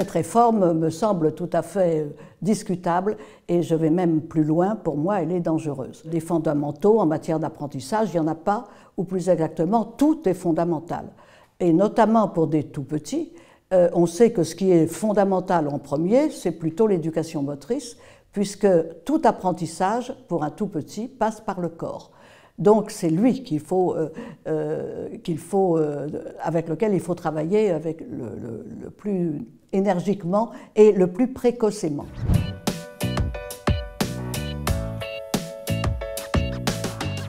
Cette réforme me semble tout à fait discutable et je vais même plus loin, pour moi elle est dangereuse. Les fondamentaux en matière d'apprentissage, il n'y en a pas, ou plus exactement, tout est fondamental. Et notamment pour des tout-petits, on sait que ce qui est fondamental en premier, c'est plutôt l'éducation motrice, puisque tout apprentissage pour un tout-petit passe par le corps. Donc c'est lui avec lequel il faut travailler avec le plus énergiquement et le plus précocement.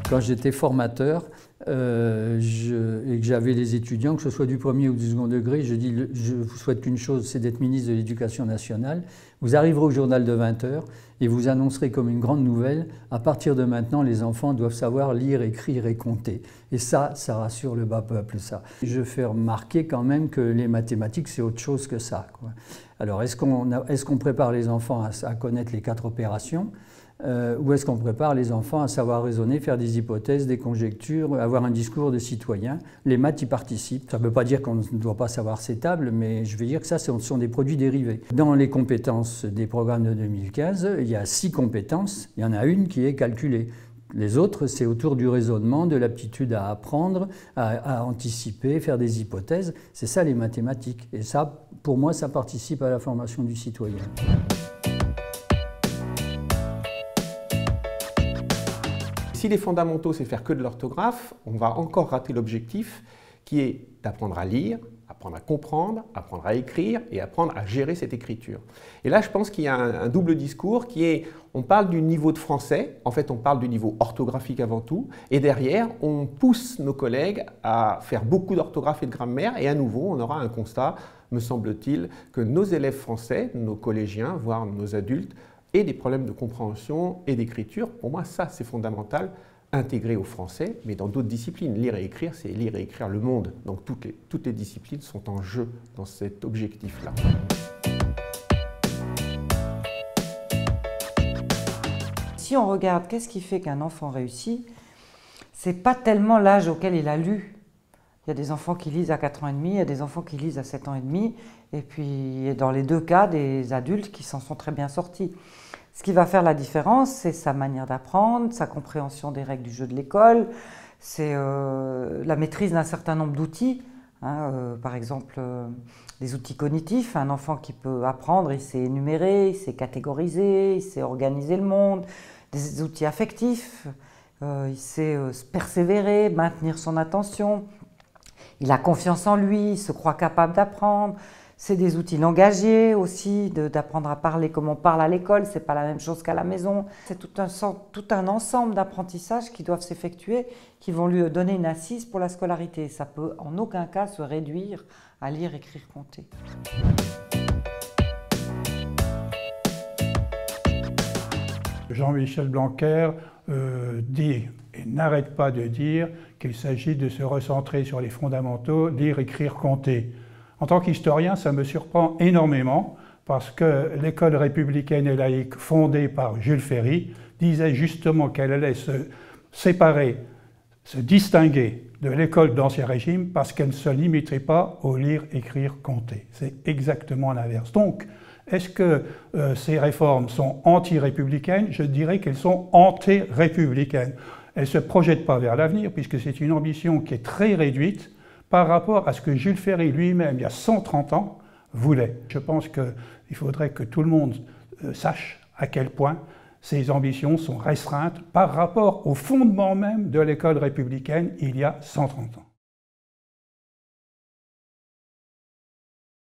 Quand j'étais formateur et que j'avais les étudiants, que ce soit du premier ou du second degré, je dis, je vous souhaite qu'une chose, c'est d'être ministre de l'Éducation nationale. Vous arriverez au journal de 20 h et vous annoncerez comme une grande nouvelle, à partir de maintenant, les enfants doivent savoir lire, écrire et compter. Et ça rassure le bas peuple, ça. Je fais remarquer quand même que les mathématiques, c'est autre chose que ça, quoi. Alors, est-ce qu'on prépare les enfants à connaître les 4 opérations ? Ou est-ce qu'on prépare les enfants à savoir raisonner, faire des hypothèses, des conjectures, avoir un discours de citoyen? Les maths y participent. Ça ne veut pas dire qu'on ne doit pas savoir ces tables, mais je veux dire que ça, ce sont des produits dérivés. Dans les compétences des programmes de 2015, il y a 6 compétences, il y en a une qui est calculée. Les autres, c'est autour du raisonnement, de l'aptitude à apprendre, à anticiper, faire des hypothèses. C'est ça les mathématiques. Et ça, pour moi, ça participe à la formation du citoyen. Si les fondamentaux, c'est faire que de l'orthographe, on va encore rater l'objectif qui est d'apprendre à lire, apprendre à comprendre, apprendre à écrire et apprendre à gérer cette écriture. Et là, je pense qu'il y a un double discours qui est, on parle du niveau de français, en fait on parle du niveau orthographique avant tout, et derrière on pousse nos collègues à faire beaucoup d'orthographe et de grammaire, et à nouveau on aura un constat, me semble-t-il, que nos élèves français, nos collégiens, voire nos adultes, et des problèmes de compréhension et d'écriture. Pour moi, ça, c'est fondamental, intégré au français, mais dans d'autres disciplines. Lire et écrire, c'est lire et écrire le monde. Donc toutes les disciplines sont en jeu dans cet objectif-là. Si on regarde qu'est-ce qui fait qu'un enfant réussit, c'est pas tellement l'âge auquel il a lu. Il y a des enfants qui lisent à 4 ans et demi, il y a des enfants qui lisent à 7 ans et demi, et puis dans les 2 cas, des adultes qui s'en sont très bien sortis. Ce qui va faire la différence, c'est sa manière d'apprendre, sa compréhension des règles du jeu de l'école, c'est la maîtrise d'un certain nombre d'outils, par exemple des outils cognitifs. Un enfant qui peut apprendre, il sait énumérer, il sait catégoriser, il sait organiser le monde, des outils affectifs, il sait persévérer, maintenir son attention. Il a confiance en lui, il se croit capable d'apprendre. C'est des outils langagiers aussi, d'apprendre à parler comme on parle à l'école, ce n'est pas la même chose qu'à la maison. C'est tout un ensemble d'apprentissages qui doivent s'effectuer, qui vont lui donner une assise pour la scolarité. Ça peut en aucun cas se réduire à lire, écrire, compter. Jean-Michel Blanquer dit et n'arrête pas de dire qu'il s'agit de se recentrer sur les fondamentaux, lire, écrire, compter. En tant qu'historien, ça me surprend énormément parce que l'école républicaine et laïque fondée par Jules Ferry disait justement qu'elle allait se séparer, se distinguer de l'école d'Ancien Régime parce qu'elle ne se limiterait pas au lire, écrire, compter. C'est exactement l'inverse. Donc, est-ce que ces réformes sont anti-républicaines? Je dirais qu'elles sont anti-républicaines. Elles ne se projettent pas vers l'avenir puisque c'est une ambition qui est très réduite par rapport à ce que Jules Ferry lui-même, il y a 130 ans, voulait. Je pense qu'il faudrait que tout le monde sache à quel point ces ambitions sont restreintes par rapport au fondement même de l'école républicaine il y a 130 ans.